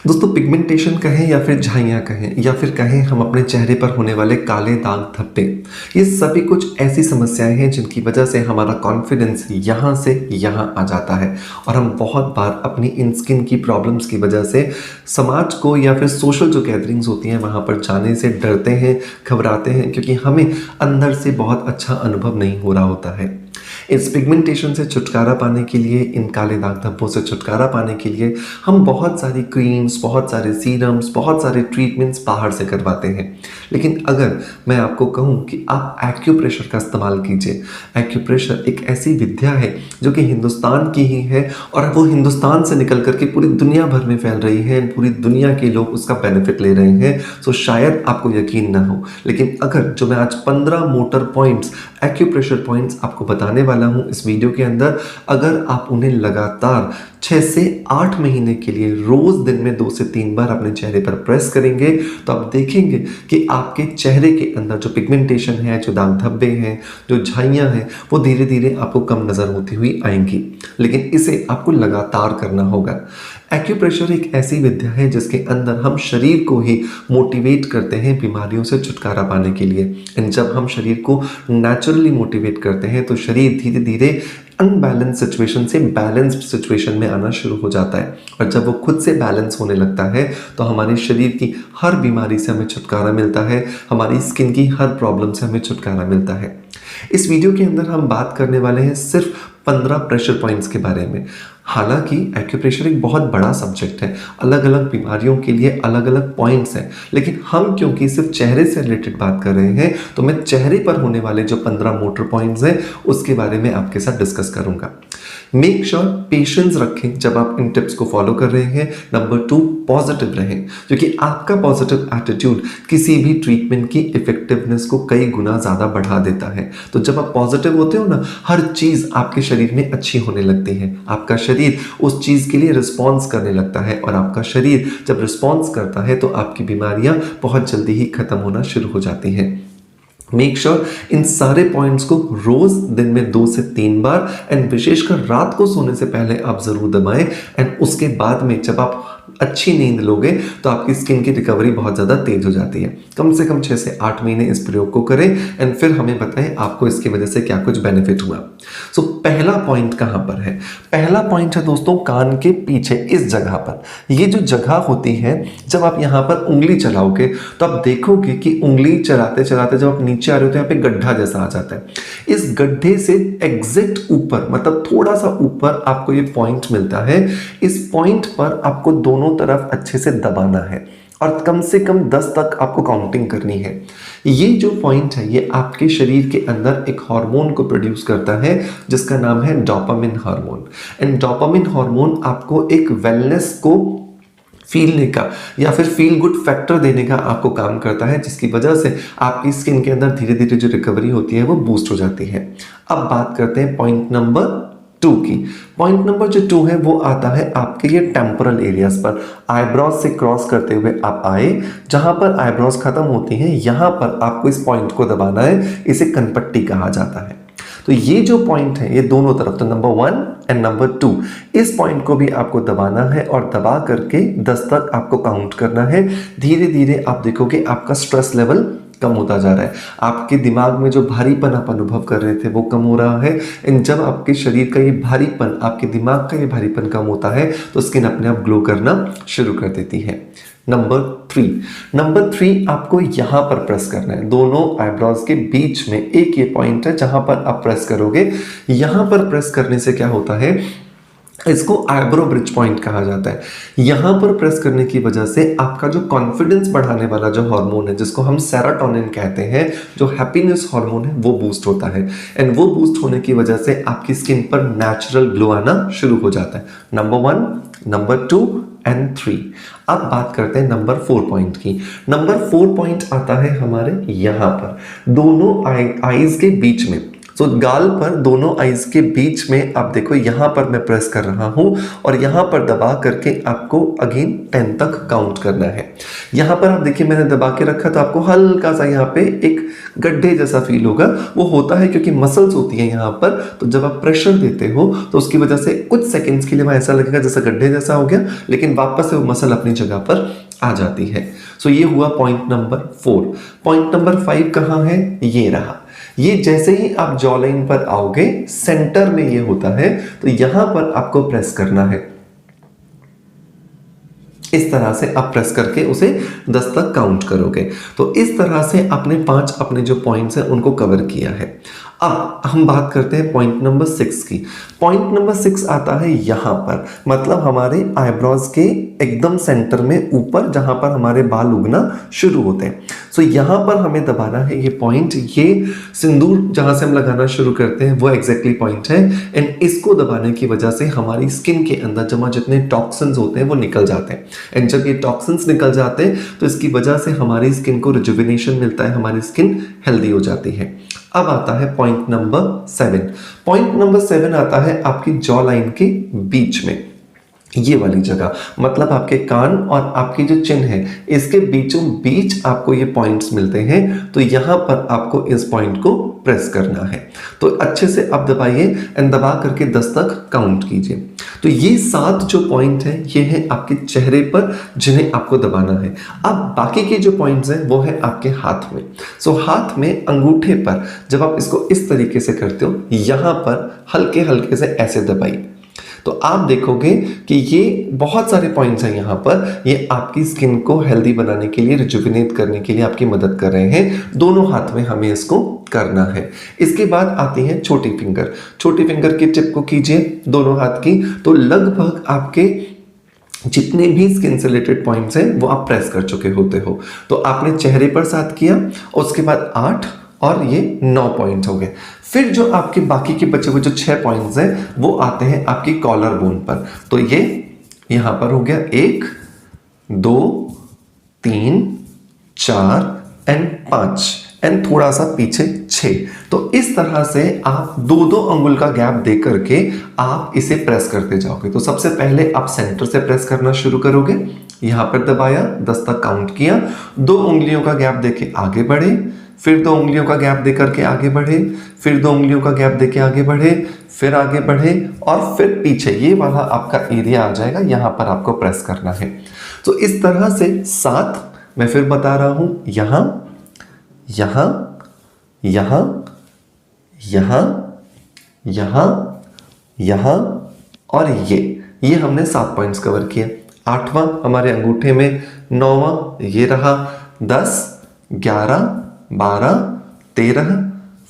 दोस्तों पिगमेंटेशन कहें या फिर झाइयाँ कहें या फिर कहें हम अपने चेहरे पर होने वाले काले दाग धब्बे, ये सभी कुछ ऐसी समस्याएं हैं जिनकी वजह से हमारा कॉन्फिडेंस यहाँ से यहाँ आ जाता है और हम बहुत बार अपनी इन स्किन की प्रॉब्लम्स की वजह से समाज को या फिर सोशल जो गैदरिंग्स होती हैं वहाँ पर जाने से डरते हैं, घबराते हैं, क्योंकि हमें अंदर से बहुत अच्छा अनुभव नहीं हो रहा होता है। इस पिगमेंटेशन से छुटकारा पाने के लिए, इन काले दाग धब्बों से छुटकारा पाने के लिए हम बहुत सारी क्रीम्स, बहुत सारे सीरम्स, बहुत सारे ट्रीटमेंट्स बाहर से करवाते हैं। लेकिन अगर मैं आपको कहूँ कि आप एक्यूप्रेशर का इस्तेमाल कीजिए। एक्यूप्रेशर एक ऐसी विद्या है जो कि हिंदुस्तान की ही है और वो हिंदुस्तान से निकल करके पूरी दुनिया भर में फैल रही है। पूरी दुनिया के लोग उसका बेनिफिट ले रहे हैं। सो शायद आपको यकीन ना हो, लेकिन अगर जो मैं आज 15 मोटर पॉइंट्स, एक्यूप्रेशर पॉइंट्स आपको बताने वाला हूं इस वीडियो के अंदर, अगर आप उन्हें लगातार 6 से 8 महीने के लिए रोज दिन में 2 से 3 बार अपने चेहरे पर प्रेस करेंगे तो आप देखेंगे कि आपके चेहरे के अंदर जो पिगमेंटेशन है, जो दाग धब्बे हैं, जो झाइयाँ हैं, वो धीरे धीरे आपको कम नजर होती हुई आएंगी। लेकिन इसे आपको लगातार करना होगा। एक्यूप्रेशर एक ऐसी विद्या है जिसके अंदर हम शरीर को ही मोटिवेट करते हैं बीमारियों से छुटकारा पाने के लिए। एंड जब हम शरीर को नेचुरली मोटिवेट करते हैं तो शरीर धीरे धीरे अनबैलेंस सिचुएशन से बैलेंस्ड सिचुएशन में आना शुरू हो जाता है। और जब वो खुद से बैलेंस होने लगता है तो हमारे शरीर की हर बीमारी से हमें छुटकारा मिलता है, हमारी स्किन की हर प्रॉब्लम से हमें छुटकारा मिलता है। इस वीडियो के अंदर हम बात करने वाले हैं सिर्फ 15 प्रेशर पॉइंट्स के बारे में। हालांकि एक्यूप्रेशर एक बहुत बड़ा सब्जेक्ट है, अलग अलग बीमारियों के लिए अलग अलग पॉइंट्स हैं, लेकिन हम क्योंकि सिर्फ चेहरे से रिलेटेड बात कर रहे हैं तो मैं चेहरे पर होने वाले जो 15 मोटर पॉइंट्स हैं उसके बारे में आपके साथ डिस्कस करूंगा। मेक श्योर पेशेंस रखें जब आप इन टिप्स को फॉलो कर रहे हैं। नंबर 2, पॉजिटिव रहें, क्योंकि आपका पॉजिटिव एटीट्यूड किसी भी ट्रीटमेंट की इफेक्टिवनेस को कई गुना ज़्यादा बढ़ा देता है। तो जब आप पॉजिटिव होते हो ना, हर चीज़ आपके शरीर में अच्छी होने लगती है। आपका शरीर उस चीज़ के लिए रिस्पॉन्स करने लगता है और आपका शरीर जब रिस्पॉन्स करता है तो आपकी बीमारियां बहुत जल्दी ही खत्म होना शुरू हो जाती हैं। मेक श्योर इन सारे पॉइंट्स को रोज दिन में 2 से 3 बार एंड विशेषकर रात को सोने से पहले आप जरूर दबाएं। एंड उसके बाद में जब आप अच्छी नींद लोगे तो आपकी स्किन की रिकवरी बहुत ज़्यादा तेज हो जाती है। कम से कम 6 से 8 महीने इस प्रयोग को करें एंड फिर हमें बताएं आपको इसकी वजह से क्या कुछ बेनिफिट हुआ। सो पहला पॉइंट कहाँ पर है? पहला पॉइंट है दोस्तों कान के पीछे इस जगह पर। ये जो जगह होती है, जब आप यहाँ पर उंगली चलाओगे तो आप देखोगे कि उंगली चलाते चलाते जब आप नीचे आ रहे हो तो यहाँ पे गड्ढा जैसा आ जाता है। इस गड्ढे से एग्जैक्ट ऊपर, मतलब थोड़ा सा ऊपर आपको ये पॉइंट मिलता है। इस पॉइंट पर आपको दोनों तरफ अच्छे से दबाना है और कम से कम 10 तक आपको काउंटिंग करनी है। ये जो पॉइंट है ये आपके शरीर के अंदर एक हार्मोन को प्रोड्यूस करता है जिसका नाम है dopamine hormone. And dopamine hormone आपको एक वेलनेस को फीलने का या फिर फील गुड फैक्टर देने का आपको काम करता है, जिसकी वजह से आपकी स्किन के अंदर धीरे धीरे जो रिकवरी होती है वो बूस्ट हो जाती है। अब बात करते हैं पॉइंट नंबर 2 की। पॉइंट नंबर जो 2 है वो आता है आपके ये टेम्पोरल एरियाज पर। आईब्रोज से क्रॉस करते हुए आप आए, जहां पर आईब्रोज खत्म होती हैं यहां पर आपको इस पॉइंट को दबाना है। इसे कनपट्टी कहा जाता है। तो ये जो पॉइंट है ये दोनों तरफ, तो नंबर 1 एंड नंबर 2, इस पॉइंट को भी आपको दबाना है और दबा करके 10 तक आपको काउंट करना है। धीरे धीरे आप देखोगे आपका स्ट्रेस लेवल कम होता जा रहा है। आपके दिमाग में जो भारीपन आप अनुभव कर रहे थे वो कम हो रहा है। एंड जब आपके शरीर का ये भारीपन, आपके दिमाग का ये भारीपन कम होता है तो स्किन अपने आप ग्लो करना शुरू कर देती है। नंबर 3 आपको यहां पर प्रेस करना है। दोनों आईब्रोज के बीच में एक ये पॉइंट है जहां पर आप प्रेस करोगे। यहां पर प्रेस करने से क्या होता है, इसको आईब्रो ब्रिज पॉइंट कहा जाता है। यहां पर प्रेस करने की वजह से आपका जो कॉन्फिडेंस बढ़ाने वाला जो हार्मोन है, जिसको हम सेरोटोनिन कहते हैं, जो हैप्पीनेस हार्मोन है, वो बूस्ट होता है। एंड वो बूस्ट होने की वजह से आपकी स्किन पर नेचुरल ग्लो आना शुरू हो जाता है। Number 1, number 2 and 3। अब बात करते हैं नंबर 4 पॉइंट की। नंबर 4 पॉइंट आता है हमारे यहां पर, दोनों आईज के बीच में। सो गाल पर दोनों आईज के बीच में आप देखो यहाँ पर मैं प्रेस कर रहा हूँ और यहाँ पर दबा करके आपको अगेन 10 तक काउंट करना है। यहाँ पर आप देखिए मैंने दबा के रखा तो आपको हल्का सा यहाँ पे एक गड्ढे जैसा फील होगा। वो होता है क्योंकि मसल्स होती हैं यहाँ पर, तो जब आप प्रेशर देते हो तो उसकी वजह से कुछ सेकंड्स के लिए वहाँ ऐसा लगेगा जैसा गड्ढे जैसा हो गया, लेकिन वापस से वो मसल अपनी जगह पर आ जाती है। सो ये हुआ पॉइंट नंबर 4। पॉइंट नंबर 5 कहाँ है? ये रहा। ये जैसे ही आप जॉ लाइन पर आओगे सेंटर में ये होता है, तो यहां पर आपको प्रेस करना है। इस तरह से आप प्रेस करके उसे 10 तक काउंट करोगे। तो इस तरह से आपने 5 अपने जो पॉइंट्स हैं उनको कवर किया है। अब हम बात करते हैं पॉइंट नंबर 6 की। पॉइंट नंबर 6 आता है यहाँ पर, मतलब हमारे आईब्रोज के एकदम सेंटर में ऊपर, जहां पर हमारे बाल उगना शुरू होते हैं। सो यहाँ पर हमें दबाना है ये पॉइंट। ये सिंदूर जहां से हम लगाना शुरू करते हैं वो एग्जैक्टली पॉइंट है। एंड इसको दबाने की वजह से हमारी स्किन के अंदर जमा जितने टॉक्सिन्स होते हैं वो निकल जाते हैं। एंड जब ये टॉक्सिन्स निकल जाते हैं तो इसकी वजह से हमारी स्किन को रिजुविनेशन मिलता है, हमारी स्किन हेल्दी हो जाती है। अब आता है पॉइंट नंबर 7। पॉइंट नंबर 7 आता है आपकी जॉ लाइन के बीच में, ये वाली जगह, मतलब आपके कान और आपकी जो चिन है इसके बीचों बीच आपको ये पॉइंट्स मिलते हैं। तो यहां पर आपको इस पॉइंट को प्रेस करना है। तो अच्छे से आप दबाइए एंड दबा करके 10 तक काउंट कीजिए। तो ये 7 जो पॉइंट हैं ये हैं आपके चेहरे पर जिन्हें आपको दबाना है। अब बाकी के जो पॉइंट्स हैं वो है आपके हाथ में। सो हाथ में अंगूठे पर जब आप इसको इस तरीके से करते हो, यहां पर हल्के हल्के से ऐसे दबाइए, तो आप देखोगे कि ये बहुत सारे पॉइंट्स हैं यहाँ पर। ये आपकी स्किन को हेल्दी बनाने के लिए, रिजुविनेट करने के लिए आपकी मदद कर रहे हैं। दोनों हाथ में हमें इसको करना है। इसके बाद आती है छोटी फिंगर। छोटी फिंगर की टिप को कीजिए दोनों हाथ की, तो लगभग आपके जितने भी स्किन से रिलेटेड पॉइंट्स हैं वो आप प्रेस कर चुके होते हो। तो आपने चेहरे पर 7 किया, उसके बाद 8 और ये 9 पॉइंट हो गए। फिर जो आपके बाकी के बचे हुए जो 6 पॉइंट्स हैं वो आते हैं आपकी कॉलर बोन पर। तो ये यहां पर हो गया 1 2 3 4 एंड 5 एंड थोड़ा सा पीछे 6। तो इस तरह से आप 2-2 अंगुल का गैप दे करके आप इसे प्रेस करते जाओगे। तो सबसे पहले आप सेंटर से प्रेस करना शुरू करोगे, यहां पर दबाया, 10 तक काउंट किया, 2 उंगलियों का गैप देके आगे बढ़े, फिर 2 उंगलियों का गैप देकर के आगे बढ़े, फिर 2 उंगलियों का गैप देके आगे बढ़े, फिर आगे बढ़े और फिर पीछे। ये वाला आपका एरिया आ जाएगा, यहां पर आपको प्रेस करना है। तो इस तरह से 7 मैं फिर बता रहा हूं, यहां यहां यहां यहां यहां यहां और ये हमने 7 पॉइंट्स कवर किए। 8वां हमारे अंगूठे में, 9वां ये रहा, 10 11 12 13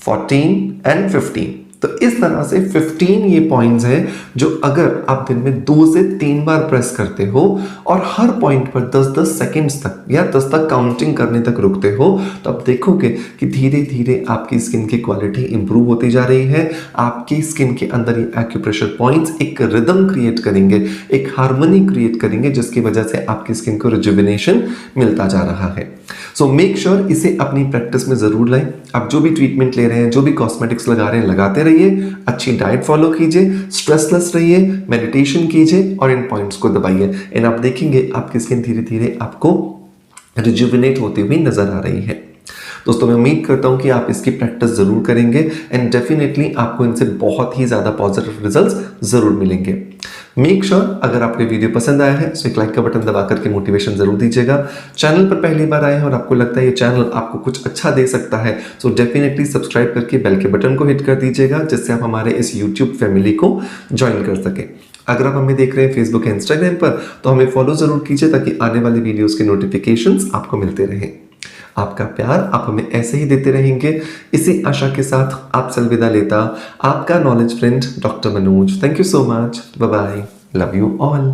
14 एंड 15। तो इस तरह से 15 ये पॉइंट्स हैं जो अगर आप दिन में 2 से 3 बार प्रेस करते हो और हर पॉइंट पर 10-10 सेकंड्स तक या 10 तक काउंटिंग करने तक रुकते हो, तो आप देखोगे कि धीरे धीरे आपकी स्किन की क्वालिटी इंप्रूव होती जा रही है। आपकी स्किन के अंदर ये एक्यूप्रेशर पॉइंट्स एक रिदम क्रिएट करेंगे, एक हार्मनी क्रिएट करेंगे, जिसकी वजह से आपकी स्किन को रिजुविनेशन मिलता जा रहा है। सो मेक श्योर इसे अपनी प्रैक्टिस में जरूर लाएं। आप जो भी ट्रीटमेंट ले रहे हैं, जो भी कॉस्मेटिक्स लगा रहे हैं, लगाते रहिए, अच्छी डाइट फॉलो कीजिए, स्ट्रेसलेस रहिए, मेडिटेशन कीजिए और इन पॉइंट्स को दबाइए। एंड आप देखेंगे आपकी स्किन धीरे धीरे आपको रिजुविनेट होती हुई नजर आ रही है। दोस्तों मैं उम्मीद करता हूं कि आप इसकी प्रैक्टिस जरूर करेंगे एंड डेफिनेटली आपको इनसे बहुत ही ज्यादा पॉजिटिव रिजल्ट्स जरूर मिलेंगे। मेक श्योर अगर आपको वीडियो पसंद आया है तो एक लाइक का बटन दबा करके मोटिवेशन जरूर दीजिएगा। चैनल पर पहली बार आए हैं और आपको लगता है ये चैनल आपको कुछ अच्छा दे सकता है, सो डेफिनेटली सब्सक्राइब करके बेल के बटन को हिट कर दीजिएगा, जिससे आप हमारे इस यूट्यूब फैमिली को ज्वाइन कर सके। अगर आप हमें देख रहे हैं फेसबुक या इंस्टाग्राम पर तो हमें फॉलो जरूर कीजिए ताकि आने वाले वीडियोस के नोटिफिकेशंस आपको मिलते रहें। आपका प्यार आप हमें ऐसे ही देते रहेंगे, इसी आशा के साथ आपसे अलविदा लेता आपका knowledge friend doctor Manoj. Thank you so much, bye bye, love you all.